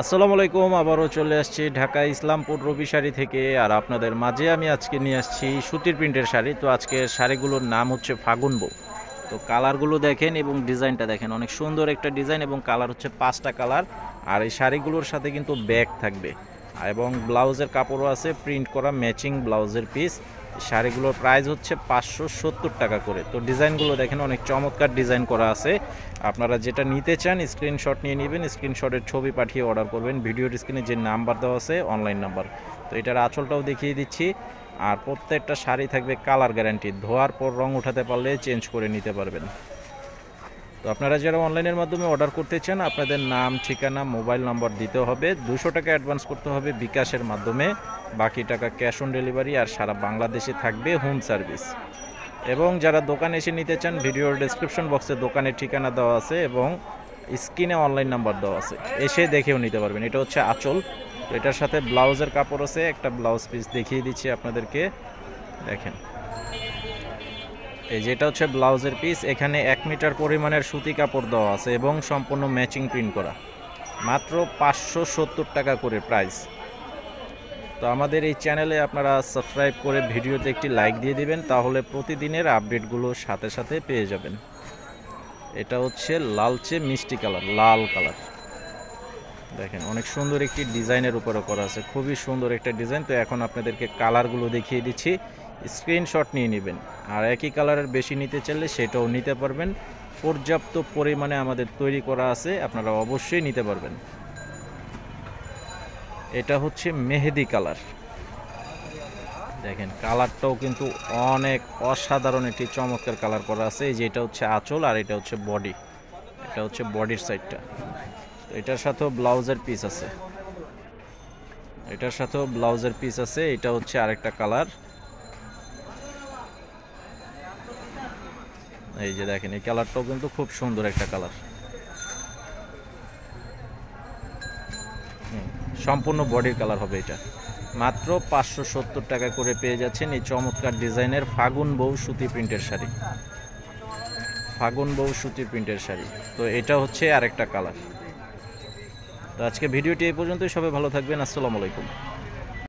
আসসালামু আলাইকুম। আবারও চলে আসছি ঢাকা ইসলামপুর রবি শাড়ি থেকে। আর আপনাদের মাঝে আমি আজকে নিয়ে আসছি সুতির প্রিন্টের শাড়ি। তো আজকের শাড়িগুলোর নাম হচ্ছে ফাগুন বউ। তো কালারগুলো দেখেন এবং ডিজাইনটা দেখেন, অনেক সুন্দর একটা ডিজাইন এবং কালার হচ্ছে 5টা কালার। আর এই শাড়িগুলোর সাথে কিন্তু ব্যাগ থাকবে এবং ব্লাউজের কাপড়ও আছে প্রিন্ট করা ম্যাচিং ব্লাউজের পিস। শাড়িগুলোর প্রাইস হচ্ছে 570 টাকা করে। তো ডিজাইনগুলো দেখেন, অনেক চমৎকার ডিজাইন করা আছে। আপনারা যেটা নিতে চান স্ক্রিনশট নিয়ে নেবেন, স্ক্রিনশটের ছবি পাঠিয়ে অর্ডার করবেন। ভিডিওর স্ক্রিনে যে নাম্বার দেওয়া আছে অনলাইন নাম্বার। তো এটার আঁচলটাও দেখিয়ে দিচ্ছি। আর প্রত্যেকটা শাড়ি থাকবে কালার গ্যারান্টি, ধোয়ার পর রং উঠাতে পারলে চেঞ্জ করে নিতে পারবেন। তো আপনারা যারা অনলাইনের মাধ্যমে অর্ডার করতে চান, আপনাদের নাম, ঠিকানা, মোবাইল নম্বর দিতে হবে। 200 টাকা অ্যাডভান্স করতে হবে বিকাশের মাধ্যমে, বাকি টাকা ক্যাশ অন ডেলিভারি। আর সারা বাংলাদেশে থাকবে হোম সার্ভিস। এবং যারা দোকানে এসে নিতে চান, ভিডিওর ডেসক্রিপশন বক্সে দোকানের ঠিকানা দেওয়া আছে এবং স্ক্রিনে অনলাইন নাম্বার দেওয়া আছে, এসে দেখেও নিতে পারবেন। এটা হচ্ছে আঁচল। তো এটার সাথে ব্লাউজের কাপড় আছে, একটা ব্লাউজ পিস দেখিয়ে দিচ্ছি আপনাদেরকে। দেখেন, এই যেটা হচ্ছে ব্লাউজের পিস। এখানে 1 মিটার পরিমাণের সুতি কাপড় দেওয়া আছে এবং সম্পূর্ণ ম্যাচিং প্রিন্ট করা। মাত্র 570 টাকা করে প্রাইস। তো আমাদের এই চ্যানেলে আপনারা সাবস্ক্রাইব করে ভিডিওতে একটি লাইক দিয়ে দিবেন, তাহলে প্রতিদিনের আপডেটগুলো সাথে সাথে পেয়ে যাবেন। এটা হচ্ছে লালচে মিষ্টি কালার, লাল কালার। দেখেন, অনেক সুন্দর একটি ডিজাইনের উপরে করা আছে, খুবই সুন্দর একটা ডিজাইন। তো এখন আপনাদেরকে কালারগুলো দেখিয়ে দিচ্ছি, স্ক্রিনশট নিয়ে নেবেন। আর একই কালারের বেশি নিতে চাইলে সেটাও নিতে পারবেন। পর্যাপ্ত পরিমাণে আমাদের তৈরি করা আছে, আপনারা অবশ্যই নিতে পারবেন। এটা হচ্ছে মেহেদি কালার। দেখেন, কালারটাও কিন্তু অনেক অসাধারণ একটি চমৎকার কালার করা আছে। এই যে এটা হচ্ছে আঁচল আর এটা হচ্ছে বডি। এটা হচ্ছে বডির সাইডটা। তো এটার সাথেও ব্লাউজের পিস আছে, এটার সাথেও ব্লাউজের পিস আছে। এটা হচ্ছে আরেকটা কালার। এই যে দেখেন, এই কালারটাও কিন্তু খুব সুন্দর একটা কালার। সম্পূর্ণ বডির কালার হবে এটা। মাত্র 570 টাকা করে পেয়ে যাচ্ছেন এই চমৎকার ডিজাইনের ফাগুন বউ সুতি প্রিন্টের শাড়ি। ফাগুন বউ সুতি প্রিন্টের শাড়ি। তো এটা হচ্ছে আরেকটা কালার। তো আজকে ভিডিওটি এই পর্যন্তই। সবাই ভালো থাকবেন। আসসালামু আলাইকুম।